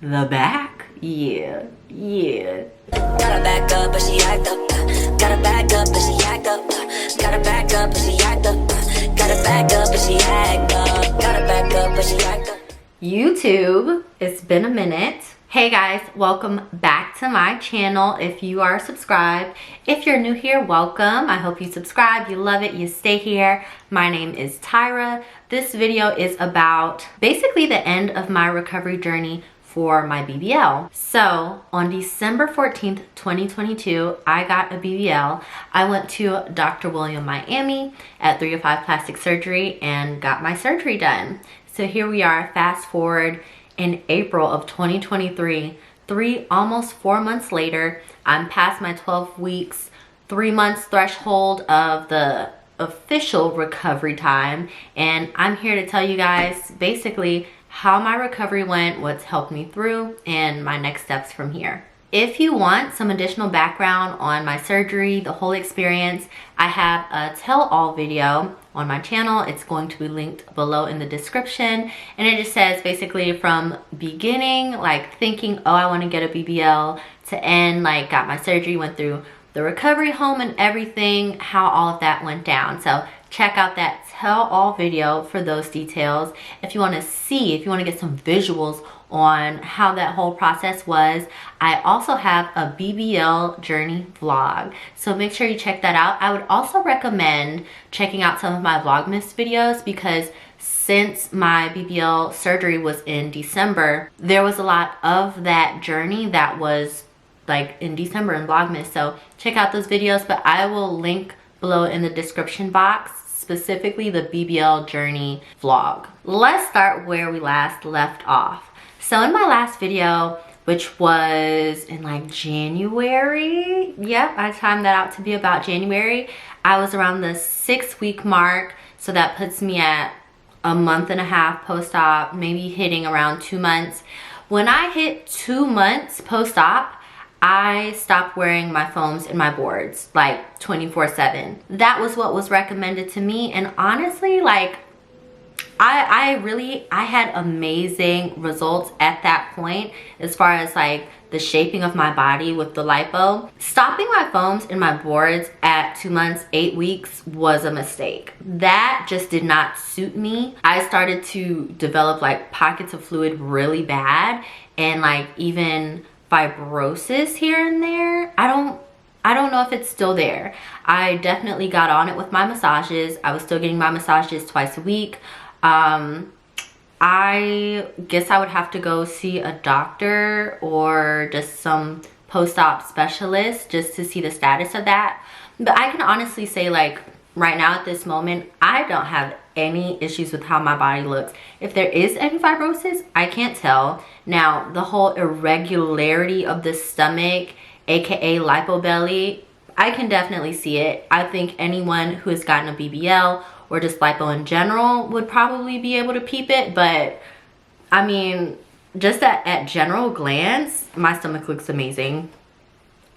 The back? Yeah. Gotta back up, but she act up. Gotta back up, but she act up. Gotta back up, but she act up. Gotta back up, but she act up. Gotta back up, but she act up. YouTube, it's been a minute. Hey guys, welcome back to my channel. If you are subscribed, if you're new here, welcome. I hope you subscribe, you love it, you stay here. My name is Tyra. This video is about basically the end of my recovery journey for my BBL. So on December 14th, 2022, I got a BBL. I went to Dr. William Miami at 305 Plastic Surgery and got my surgery done. So here we are, fast forward in April of 2023, almost 4 months later. I'm past my 12 weeks, 3 months threshold of the official recovery time. And I'm here to tell you guys basically how my recovery went, what's helped me through, and my next steps from here. If you want some additional background on my surgery, the whole experience, I have a tell-all video on my channel. It's going to be linked below in the description. And it just says basically from beginning, like thinking, oh, I want to get a BBL, to end, like got my surgery, went through the recovery home and everything, how all of that went down. So check out that tell-all video for those details. If you want to see, if you want to get some visuals on how that whole process was, I also have a BBL journey vlog, so make sure you check that out. I would also recommend checking out some of my Vlogmas videos, because since my BBL surgery was in December, there was a lot of that journey that was like in December in Vlogmas. So check out those videos, but I will link below in the description box specifically the BBL journey vlog. Let's start where we last left off. So in my last video, which was in like January, yep, I timed that out to be about January, I was around the 6-week mark, so that puts me at a month and a half post-op, maybe hitting around 2 months. When I hit 2 months post-op, I stopped wearing my foams and my boards like 24/7. That was what was recommended to me, and honestly, like I had amazing results at that point as far as like the shaping of my body with the lipo. Stopping my foams and my boards at 2 months, 8 weeks was a mistake. That just did not suit me. I started to develop like pockets of fluid really bad, and like even fibrosis here and there. I don't know if it's still there. I definitely got on it with my massages. I was still getting my massages twice a week. I guess I would have to go see a doctor or just some post-op specialist just to see the status of that. But I can honestly say, like, right now at this moment, I don't have any issues with how my body looks. If there is any fibrosis, I can't tell. Now, the whole irregularity of the stomach, aka lipo belly, I can definitely see it. I think anyone who has gotten a BBL or just lipo in general would probably be able to peep it. But I mean, just at general glance, my stomach looks amazing.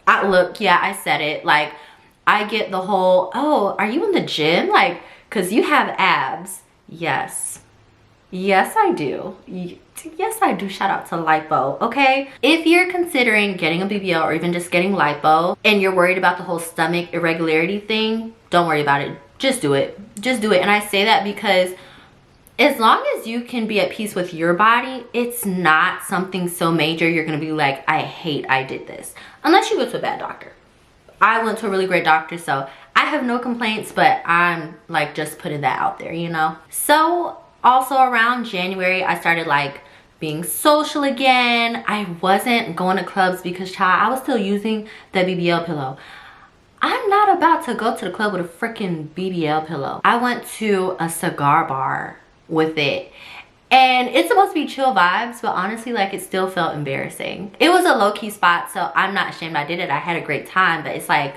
Yeah, I said it. Like, I get the whole, oh, are you in the gym? Like, because you have abs. Yes. Yes, I do. Yes, I do. Shout out to lipo, okay? If you're considering getting a BBL or even just getting lipo and you're worried about the whole stomach irregularity thing, don't worry about it. Just do it. Just do it. And I say that because as long as you can be at peace with your body, it's not something so major you're going to be like, I hate I did this. Unless you go to a bad doctor. I went to a really great doctor, so I have no complaints, but I'm like just putting that out there, you know? So also around January, I started like being social again. I wasn't going to clubs because, child, I was still using the BBL pillow. I'm not about to go to the club with a freaking BBL pillow. I went to a cigar bar with it. And it's supposed to be chill vibes, but honestly, like, it still felt embarrassing. It was a low-key spot, so I'm not ashamed I did it. I had a great time, but it's like,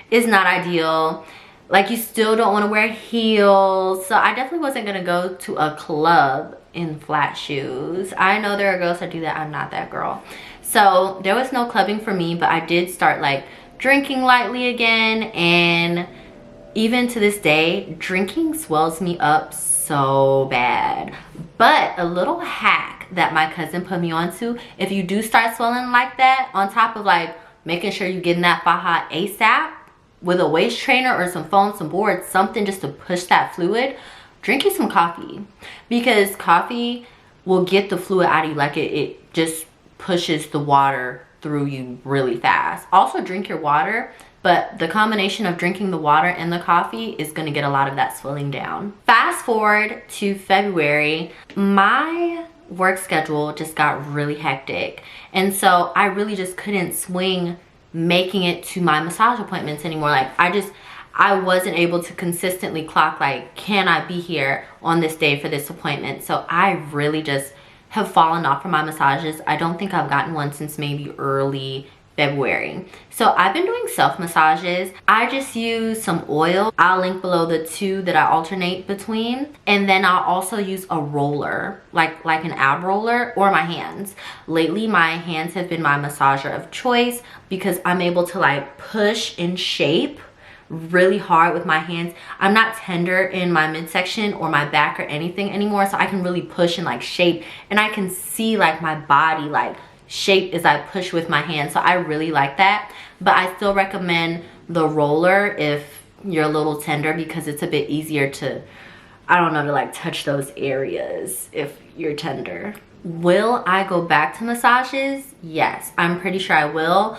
it's not ideal. Like, you still don't want to wear heels. So I definitely wasn't going to go to a club in flat shoes. I know there are girls that do that. I'm not that girl. So there was no clubbing for me, but I did start like drinking lightly again. And even to this day, drinking swells me up so bad. But a little hack that my cousin put me onto. If you do start swelling like that, on top of like making sure you're getting that Faja ASAP with a waist trainer or some foam, some boards, something just to push that fluid, drink you some coffee, because coffee will get the fluid out of you. Like it just pushes the water through you really fast. Also drink your water, but the combination of drinking the water and the coffee is going to get a lot of that swelling down. Fast forward to February, my work schedule just got really hectic, and so I really just couldn't swing making it to my massage appointments anymore. Like I wasn't able to consistently clock, like, can I be here on this day for this appointment? So I really just have fallen off from my massages. I don't think I've gotten one since maybe early February. So I've been doing self massages. I just use some oil. I'll link below the two that I alternate between. And then I'll also use a roller, like an ab roller, or my hands. Lately, my hands have been my massager of choice because I'm able to like push and shape really hard with my hands. I'm not tender in my midsection or my back or anything anymore, so I can really push and like shape, and I can see like my body like shape as I push with my hands. So I really like that, but I still recommend the roller if you're a little tender, because it's a bit easier to, I don't know, to like touch those areas if you're tender. Will I go back to massages? Yes, I'm pretty sure I will.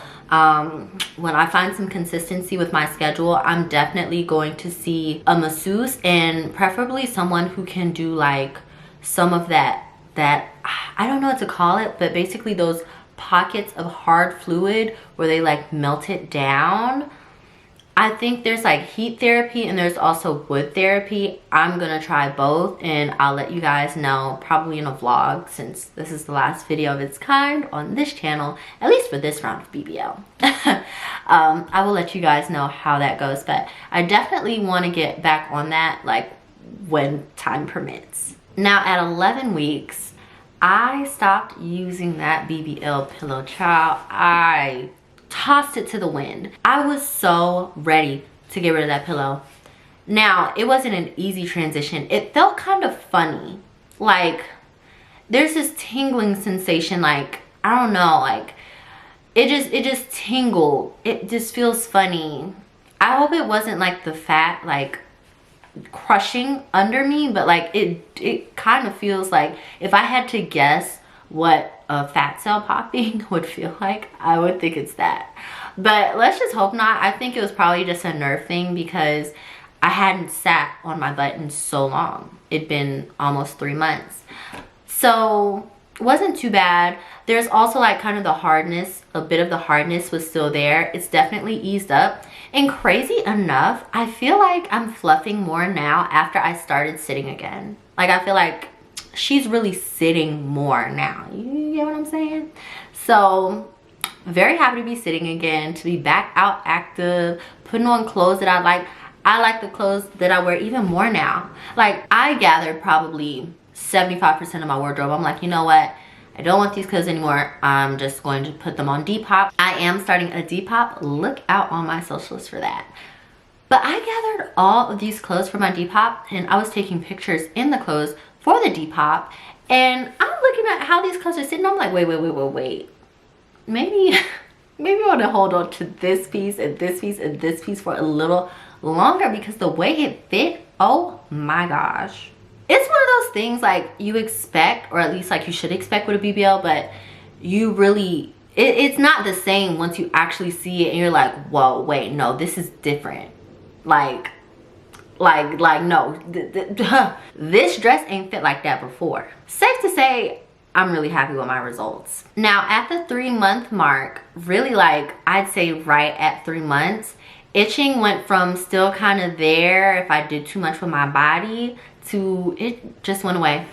When I find some consistency with my schedule, I'm definitely going to see a masseuse, and preferably someone who can do like some of that, I don't know what to call it, but basically those pockets of hard fluid where they like melt it down. I think there's like heat therapy and there's also wood therapy. I'm gonna try both, and I'll let you guys know probably in a vlog, since this is the last video of its kind on this channel, at least for this round of BBL. I will let you guys know how that goes, but I definitely want to get back on that like when time permits. Now at 11 weeks, I stopped using that BBL pillow, child. I tossed it to the wind. I was so ready to get rid of that pillow. Now, it wasn't an easy transition. It felt kind of funny. Like, there's this tingling sensation, like, I don't know, like, it just tingled. It just feels funny. I hope it wasn't like the fat, like, crushing under me, but like, it kind of feels like, if I had to guess what a fat cell popping would feel like, I would think it's that. But let's just hope not. I think it was probably just a nerve thing, because I hadn't sat on my butt in so long. It'd been almost 3 months. So it wasn't too bad. There's also like kind of the hardness, a bit of the hardness was still there. It's definitely eased up. And crazy enough, I feel like I'm fluffing more now after I started sitting again. Like, I feel like she's really sitting more now. You get what I'm saying? So very happy to be sitting again, to be back out active, putting on clothes that I like. I like the clothes that I wear even more now. Like, I gathered probably 75% of my wardrobe. I'm like, you know what? I don't want these clothes anymore. I'm just going to put them on Depop. I am starting a Depop. Look out on my socials for that. But I gathered all of these clothes for my Depop, and I was taking pictures in the clothes for the Depop, and I'm looking at how these clothes are sitting. I'm like, wait. Maybe I want to hold on to this piece and this piece and this piece for a little longer, because the way it fit, oh my gosh. It's one of those things like you expect, or at least like you should expect with a BBL, but you really, it's not the same once you actually see it and you're like, whoa, wait, no, this is different. Like no, this dress ain't fit like that before. Safe to say, I'm really happy with my results. Now at the 3-month mark, really, like, I'd say right at 3 months, itching went from still kind of there if I did too much with my body, to it just went away.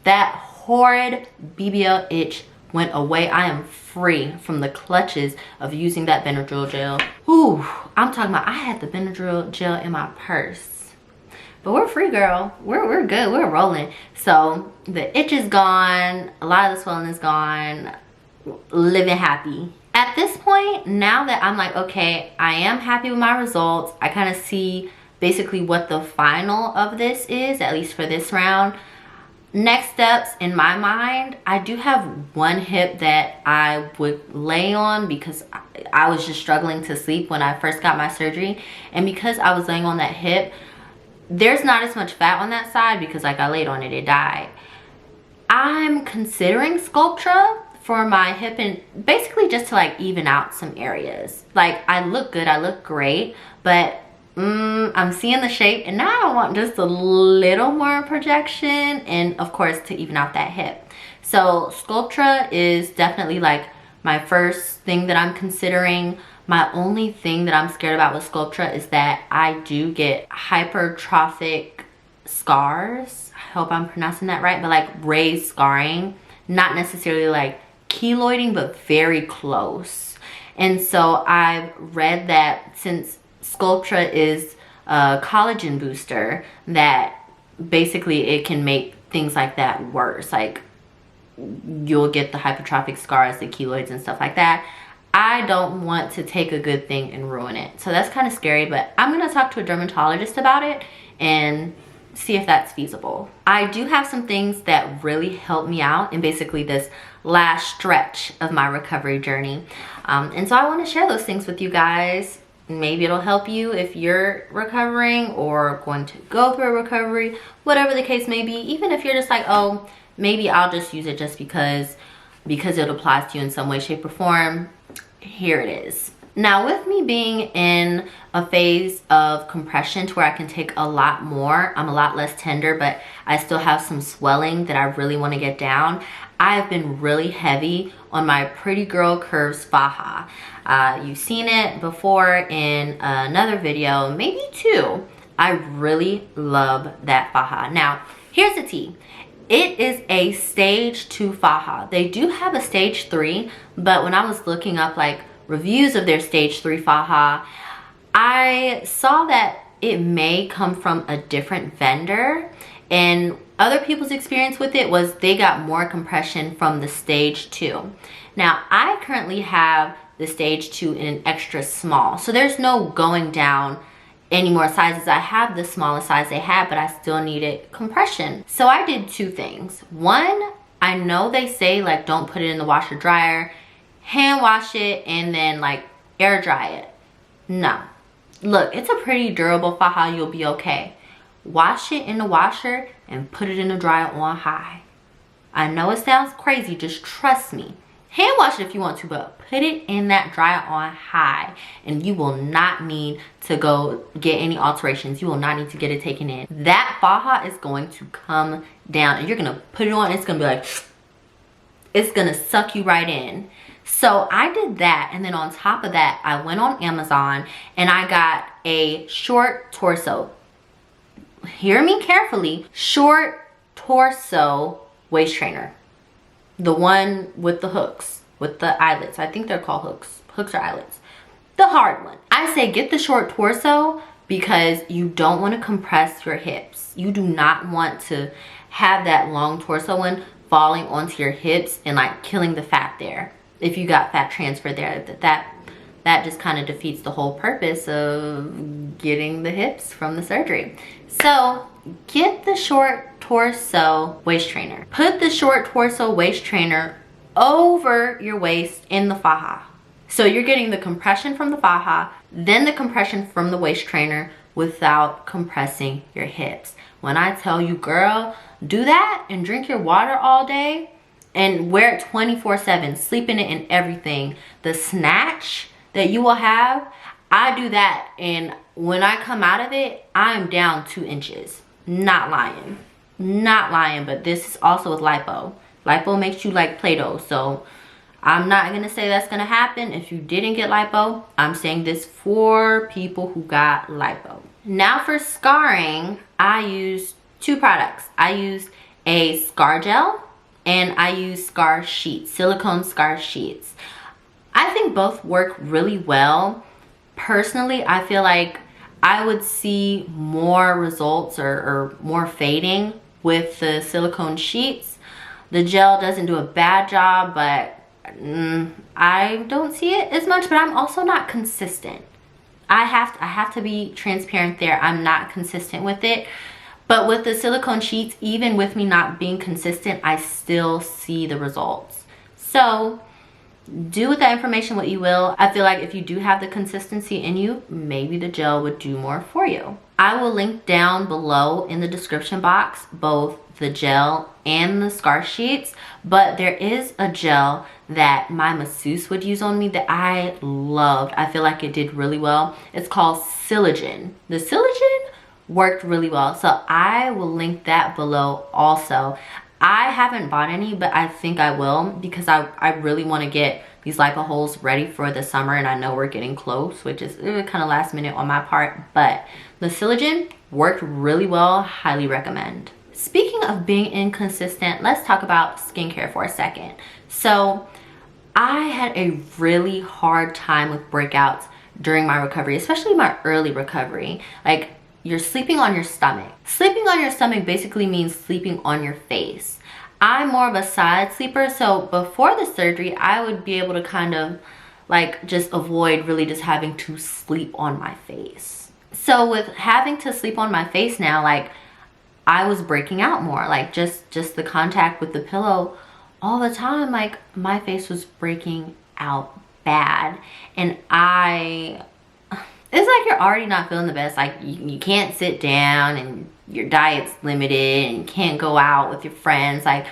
That horrid BBL itch went away. I am free from the clutches of using that Benadryl gel. Ooh, I'm talking about, I had the Benadryl gel in my purse. But we're free, girl. We're good. We're rolling. So the itch is gone. A lot of the swelling is gone. Living happy. At this point, now that I'm like, okay, I am happy with my results. I kind of see basically what the final of this is, at least for this round. Next steps in my mind, I do have one hip that I would lay on because I was just struggling to sleep when I first got my surgery. And because I was laying on that hip, there's not as much fat on that side because like I laid on it, it died. I'm considering Sculptra for my hip, and basically just to like even out some areas. Like I look good, I look great, but I'm seeing the shape and now I want just a little more projection, and of course to even out that hip. So Sculptra is definitely like my first thing that I'm considering. My only thing that I'm scared about with Sculptra is that I do get hypertrophic scars. I hope I'm pronouncing that right, but like raised scarring, not necessarily like keloiding, but very close. And so I've read that since Sculptra is a collagen booster, that basically it can make things like that worse. Like you'll get the hypertrophic scars, the keloids and stuff like that. I don't want to take a good thing and ruin it. So that's kind of scary, but I'm gonna talk to a dermatologist about it and see if that's feasible. I do have some things that really help me out in basically this last stretch of my recovery journey. And so I want to share those things with you guys. Maybe it'll help you if you're recovering or going to go through a recovery, whatever the case may be. Even if you're just like, oh, maybe I'll just use it just because it applies to you in some way, shape, or form. Here it is. Now, with me being in a phase of compression to where I can take a lot more, I'm a lot less tender, but I still have some swelling that I really want to get down. I've been really heavy on my Pretty Girl Curves Faja. You've seen it before in another video, maybe two. I really love that Faja. Now, here's the tea. It is a stage 2 Faja. They do have a stage 3, but when I was looking up like reviews of their stage 3 Faja, I saw that it may come from a different vendor, and other people's experience with it was they got more compression from the stage 2. Now, I currently have the stage 2 in an extra small, so there's no going down any more sizes. I have the smallest size they had, but I still needed compression. So I did two things. One, I know they say like don't put it in the washer dryer, hand wash it, and then like air dry it. No, look, it's a pretty durable Faja. You'll be okay. Wash it in the washer and put it in the dryer on high. I know it sounds crazy, just trust me. Hand wash it if you want to, but put it in that dryer on high, and you will not need to go get any alterations. You will not need to get it taken in. That Faja is going to come down, and you're gonna put it on, and it's gonna be like, it's gonna suck you right in. So I did that, and then on top of that, I went on Amazon and I got a short torso. Hear me carefully, short torso waist trainer. The one with the hooks, with the eyelets. I think they're called hooks. Hooks or eyelets. The hard one. I say get the short torso because you don't want to compress your hips. You do not want to have that long torso one falling onto your hips and like killing the fat there. If you got fat transfer there, that just kind of defeats the whole purpose of getting the hips from the surgery. So get the short torso waist trainer. Put the short torso waist trainer over your waist in the Faja. So you're getting the compression from the Faja, then the compression from the waist trainer without compressing your hips. When I tell you, girl, do that and drink your water all day and wear it 24/7, sleep in it and everything. The snatch that you will have, I do that, and when I come out of it, I'm down 2 inches. Not lying. Not lying, but this is also with lipo. Lipo makes you like Play-Doh, so I'm not gonna say that's gonna happen if you didn't get lipo. I'm saying this for people who got lipo. Now for scarring, I use 2 products. I use a scar gel and I use scar sheets, silicone scar sheets. I think both work really well. Personally, I feel like I would see more results or more fading with the silicone sheets. The gel doesn't do a bad job, but I don't see it as much, but I'm also not consistent. I have to be transparent there. I'm not consistent with it. But with the silicone sheets, even with me not being consistent, I still see the results. So do with that information what you will. I feel like if you do have the consistency in you, maybe the gel would do more for you. I will link down below in the description box both the gel and the scarf sheets, but there is a gel that my masseuse would use on me that I loved. I feel like it did really well. It's called Silicone. The Silicone worked really well, so I will link that below also. I haven't bought any, but I think I will because I really want to get these lipo holes ready for the summer, and I know we're getting close, which is kind of last minute on my part, but the Silicone worked really well. Highly recommend. Speaking of being inconsistent, let's talk about skincare for a second. So I had a really hard time with breakouts during my recovery, especially my early recovery. Like, you're sleeping on your stomach. Sleeping on your stomach basically means sleeping on your face. I'm more of a side sleeper, so before the surgery, I would be able to kind of like just avoid really just having to sleep on my face. So with having to sleep on my face now, like I was breaking out more, like just the contact with the pillow all the time, like my face was breaking out bad. And it's like you're already not feeling the best. Like you can't sit down and your diet's limited and you can't go out with your friends. Like,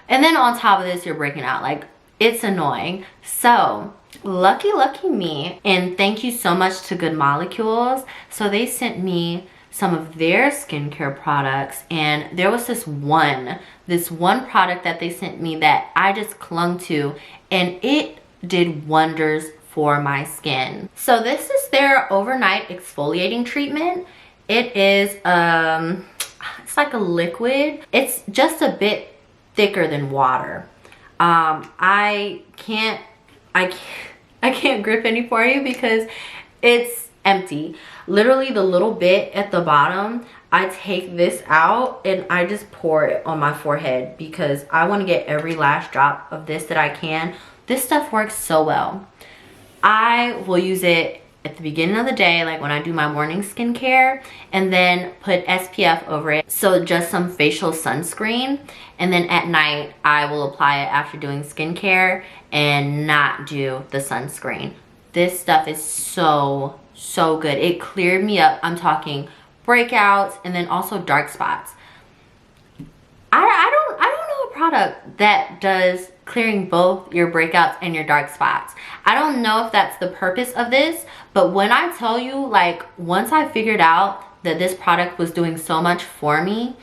and then on top of this, you're breaking out. Like, it's annoying. So lucky me, and thank you so much to Good Molecules. So they sent me some of their skincare products, and there was this one product that they sent me that I just clung to, and it did wonders for my skin. So this is their overnight exfoliating treatment. It is it's like a liquid. It's just a bit thicker than water. I can't grip any for you because it's empty. Literally the little bit at the bottom, I take this out and I just pour it on my forehead because I want to get every last drop of this that I can. This stuff works so well. I will use it at the beginning of the day, like when I do my morning skincare, and then put SPF over it. So just some facial sunscreen. And then at night, I will apply it after doing skincare and not do the sunscreen. This stuff is so good. It cleared me up. I'm talking breakouts and then also dark spots. I don't know a product that does clearing both your breakouts and your dark spots. I don't know if that's the purpose of this, but when I tell you, like, once I figured out that this product was doing so much for me,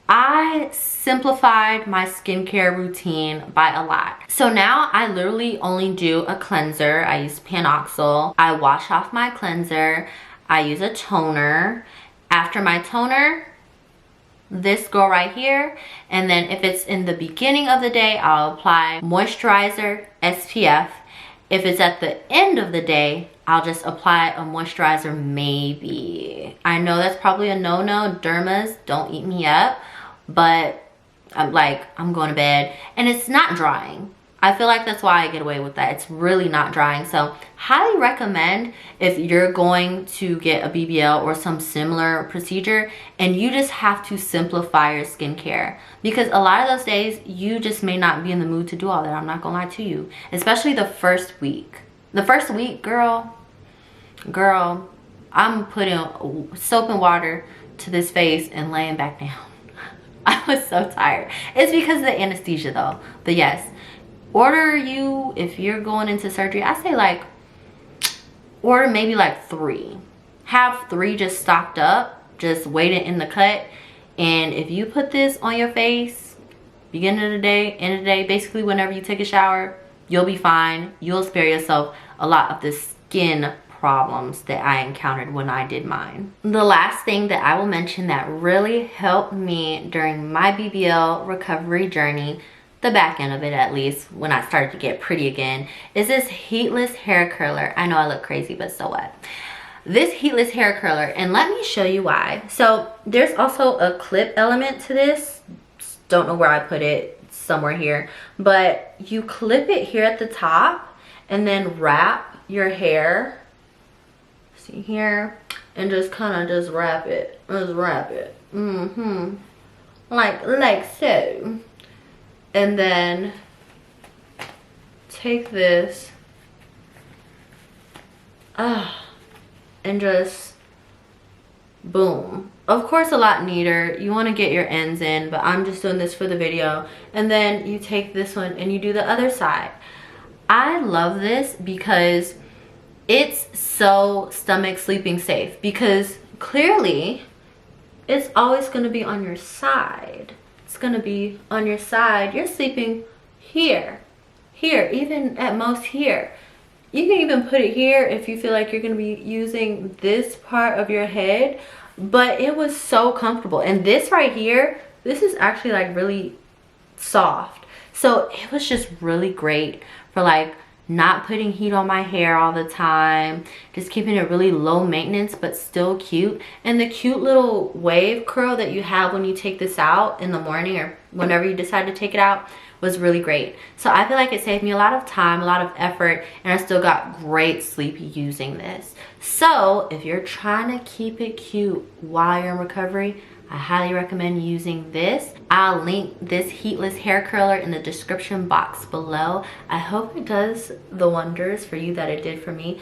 I simplified my skincare routine by a lot. So now I literally only do a cleanser. I use Panoxyl. I wash off my cleanser. I use a toner. After my toner, this girl right here, and then if it's in the beginning of the day, I'll apply moisturizer, SPF. If it's at the end of the day, I'll just apply a moisturizer maybe. I know that's probably a no-no. Dermas, don't eat me up, but I'm going to bed, and it's not drying. I feel like that's why I get away with that. It's really not drying. So highly recommend if you're going to get a BBL or some similar procedure and you just have to simplify your skincare, because a lot of those days you just may not be in the mood to do all that. I'm not gonna lie to you, especially the first week. The first week, girl, I'm putting soap and water to this face and laying back down. I was so tired. It's because of the anesthesia though. But yes, if you're going into surgery, I say like order maybe like 3. Have 3 just stocked up, just wait it in the cut. And if you put this on your face beginning of the day, end of the day, basically whenever you take a shower, you'll be fine. You'll spare yourself a lot of the skin problems that I encountered when I did mine. The last thing that I will mention that really helped me during my BBL recovery journey, the back end of it at least, when I started to get pretty again, is this heatless hair curler. I know I look crazy, but so what? This heatless hair curler, and let me show you why. So there's also a clip element to this. Don't know where I put it, somewhere here, but you clip it here at the top and then wrap your hair, see here, and just kind of just wrap it. Just wrap it. like so. And then take this and just boom. Of course, a lot neater. You want to get your ends in, but I'm just doing this for the video. And then you take this one and you do the other side. I love this because it's so stomach sleeping safe, because clearly it's always going to be on your side. It's going to be on your side. You're sleeping here, even at most here. You can even put it here if you feel like you're going to be using this part of your head. But it was so comfortable. And this right here, this is actually like really soft. So it was just really great for like not putting heat on my hair all the time, just keeping it really low maintenance but still cute. And the cute little wave curl that you have when you take this out in the morning or whenever you decide to take it out was really great. So I feel like it saved me a lot of time, a lot of effort, and I still got great sleep using this. So if you're trying to keep it cute while you're in recovery, I highly recommend using this. I'll link this heatless hair curler in the description box below. I hope it does the wonders for you that it did for me.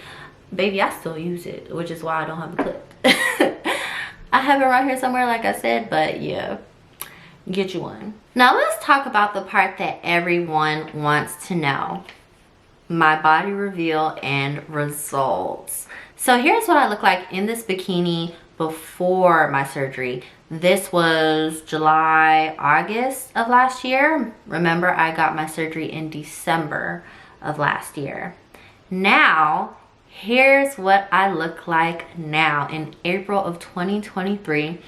Baby, I still use it, which is why I don't have a clip. I have it right here somewhere, like I said, but yeah, get you one. Now let's talk about the part that everyone wants to know. My body reveal and results. So here's what I look like in this bikini before my surgery. This was July, August of last year. Remember, I got my surgery in December of last year. Now, here's what I look like now in April of 2023.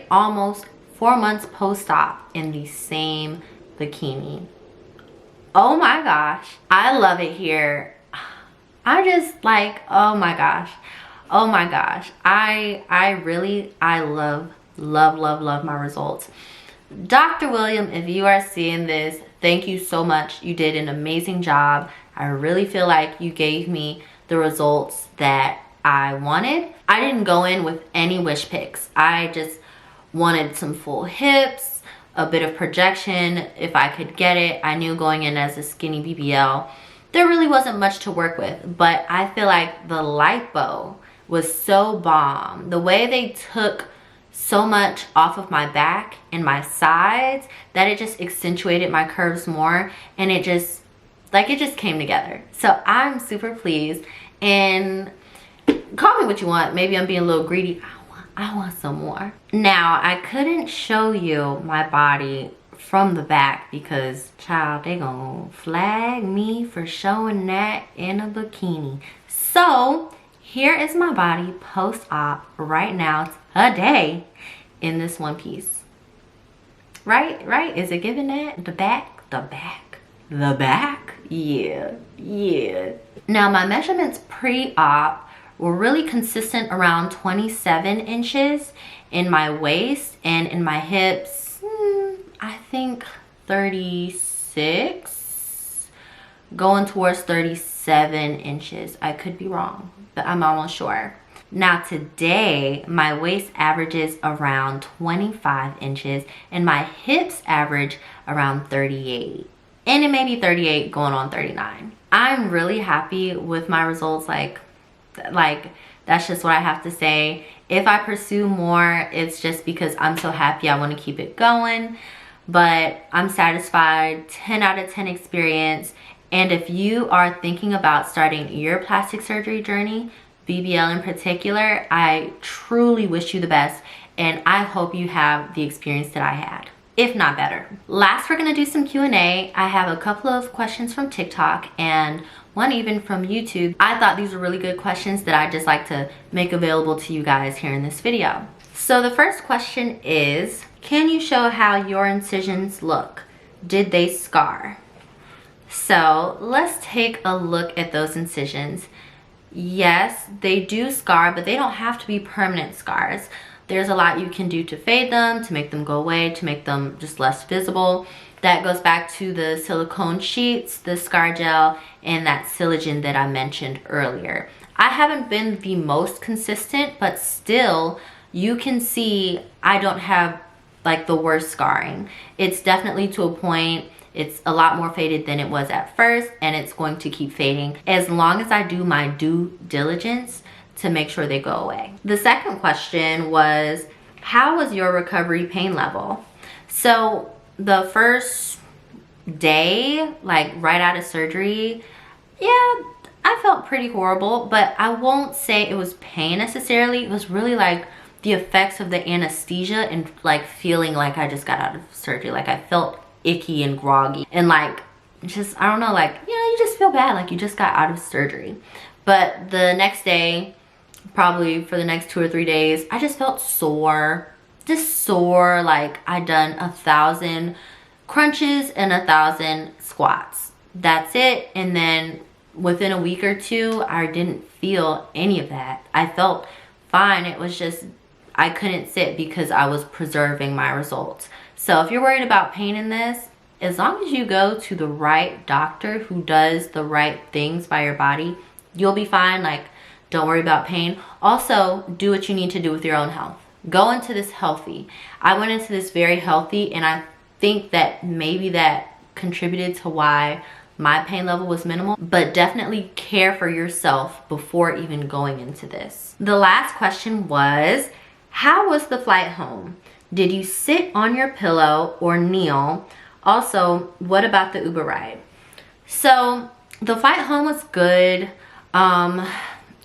Almost 4 months post-op in the same bikini. Oh my gosh, I love it here. I just like, oh my gosh. I love my results. Dr. William, if you are seeing this, thank you so much. You did an amazing job. I really feel like you gave me the results that I wanted. I didn't go in with any wish picks. I just wanted some full hips, a bit of projection if I could get it. I knew going in as a skinny BBL, there really wasn't much to work with, but I feel like the lipo was so bomb. The way they took so much off of my back and my sides that it just accentuated my curves more, and it just came together. So I'm super pleased, and call me what you want. Maybe I'm being a little greedy. I want some more. Now, I couldn't show you my body from the back because, child, they gonna flag me for showing that in a bikini. So here is my body post-op right now today in this one piece. Right? Is it giving that? The back? Yeah. Now, my measurements pre-op were really consistent around 27 inches in my waist, and in my hips, I think 36, going towards 37 inches. I could be wrong, but I'm almost sure. Now today, my waist averages around 25 inches and my hips average around 38. And it may be 38 going on 39. I'm really happy with my results. Like that's just what I have to say. If I pursue more, it's just because I'm so happy. I want to keep it going, but I'm satisfied. 10 out of 10 experience. And if you are thinking about starting your plastic surgery journey, BBL in particular, I truly wish you the best, and I hope you have the experience that I had, if not better. Last, we're gonna do some Q&A. I have a couple of questions from TikTok and one even from YouTube. I thought these were really good questions that I'd just like to make available to you guys here in this video. So the first question is, can you show how your incisions look? Did they scar? So let's take a look at those incisions. Yes, they do scar, but they don't have to be permanent scars. There's a lot you can do to fade them, to make them go away, to make them just less visible. That goes back to the silicone sheets, the scar gel, and that silicone that I mentioned earlier. I haven't been the most consistent, but still you can see I don't have like the worst scarring. It's definitely to a point. It's a lot more faded than it was at first, and it's going to keep fading as long as I do my due diligence to make sure they go away. The second question was, how was your recovery pain level? So the first day, like right out of surgery, yeah, I felt pretty horrible, but I won't say it was pain necessarily. It was really like the effects of the anesthesia and like feeling like I just got out of surgery. Like I felt icky and groggy and like just, I don't know, like, you know, you just feel bad like you just got out of surgery. But the next day, probably for the next 2 or 3 days, I just felt sore, like I'd done 1,000 crunches and 1,000 squats. That's it. And then within a week or two, I didn't feel any of that. I felt fine. It was just I couldn't sit because I was preserving my results. So if you're worried about pain in this, as long as you go to the right doctor who does the right things by your body, you'll be fine. Like, don't worry about pain. Also, do what you need to do with your own health. Go into this healthy. I went into this very healthy, and I think that maybe that contributed to why my pain level was minimal, but definitely care for yourself before even going into this. The last question was, how was the flight home? Did you sit on your pillow or kneel? Also, what about the Uber ride? So the flight home was good.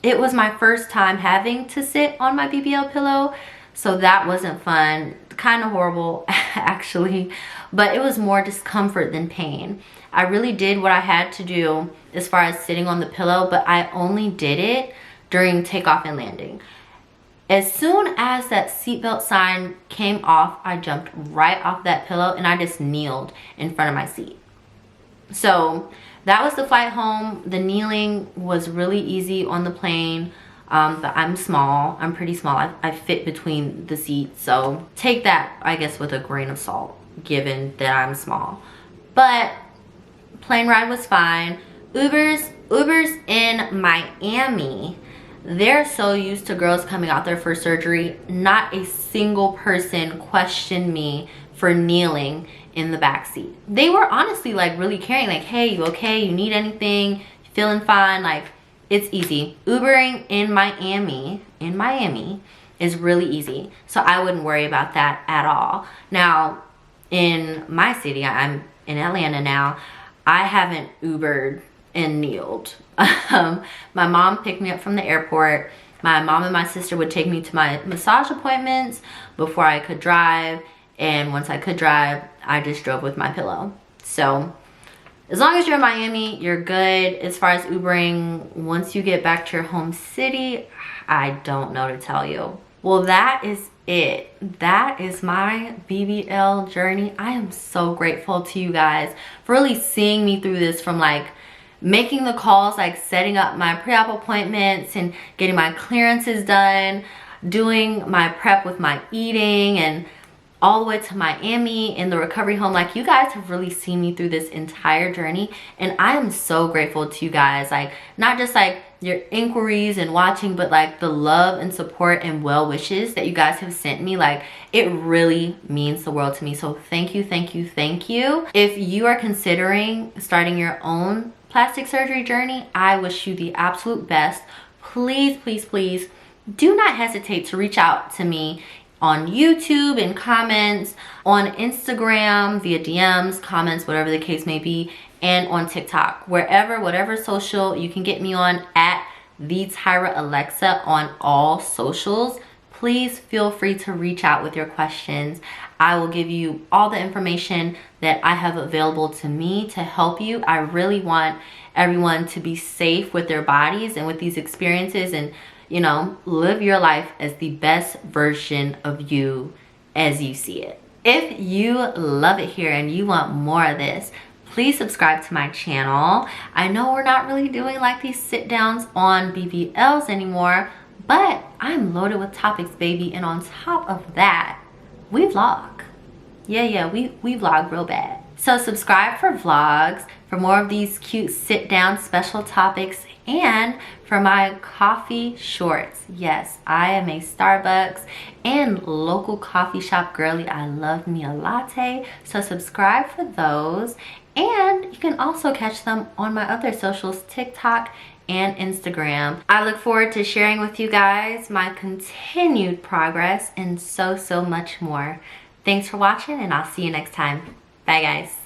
It was my first time having to sit on my BBL pillow, so that wasn't fun. Kind of horrible actually, but it was more discomfort than pain. I really did what I had to do as far as sitting on the pillow, but I only did it during takeoff and landing. As soon as that seatbelt sign came off, I jumped right off that pillow and I just kneeled in front of my seat. So that was the flight home. The kneeling was really easy on the plane, but I'm small. I'm pretty small. I fit between the seats, so take that, I guess, with a grain of salt, given that I'm small. But plane ride was fine. Ubers in Miami, they're so used to girls coming out there for surgery. Not a single person questioned me for kneeling in the back seat. They were honestly like really caring, like, hey, you okay? You need anything? You feeling fine? Like, it's easy. Ubering in Miami is really easy. So I wouldn't worry about that at all. Now, in my city, I'm in Atlanta now, I haven't Ubered and kneeled. My mom picked me up from the airport. My mom and my sister would take me to my massage appointments before I could drive, and once I could drive, I just drove with my pillow. So as long as you're in Miami, you're good. As far as Ubering, once you get back to your home city, I don't know to tell you. Well, that is it. That is my BBL journey. I am so grateful to you guys for really seeing me through this, from like making the calls, like setting up my pre-op appointments and getting my clearances done, doing my prep with my eating, and all the way to Miami in the recovery home. Like, you guys have really seen me through this entire journey, and I am so grateful to you guys. Like, not just like your inquiries and watching, but like the love and support and well wishes that you guys have sent me. Like, it really means the world to me. So thank you, thank you, thank you. If you are considering starting your own plastic surgery journey, I wish you the absolute best. Please, please, please do not hesitate to reach out to me on YouTube in comments, on Instagram via DMs, comments, whatever the case may be, and on TikTok. Whatever social you can get me on, at the Tyra Alexa on all socials. Please feel free to reach out with your questions. I will give you all the information that I have available to me to help you. I really want everyone to be safe with their bodies and with these experiences, and, you know, live your life as the best version of you as you see it. If you love it here and you want more of this, please subscribe to my channel. I know we're not really doing like these sit downs on BBLs anymore, but I'm loaded with topics, baby. And on top of that, we vlog. Yeah, we vlog real bad. So subscribe for vlogs. for more of these cute sit down special topics, and for my coffee shorts. Yes, I am a Starbucks and local coffee shop girly. I love me a latte, so subscribe for those. And you can also catch them on my other socials, TikTok and Instagram. I look forward to sharing with you guys my continued progress and so much more. Thanks for watching, and I'll see you next time. Bye guys.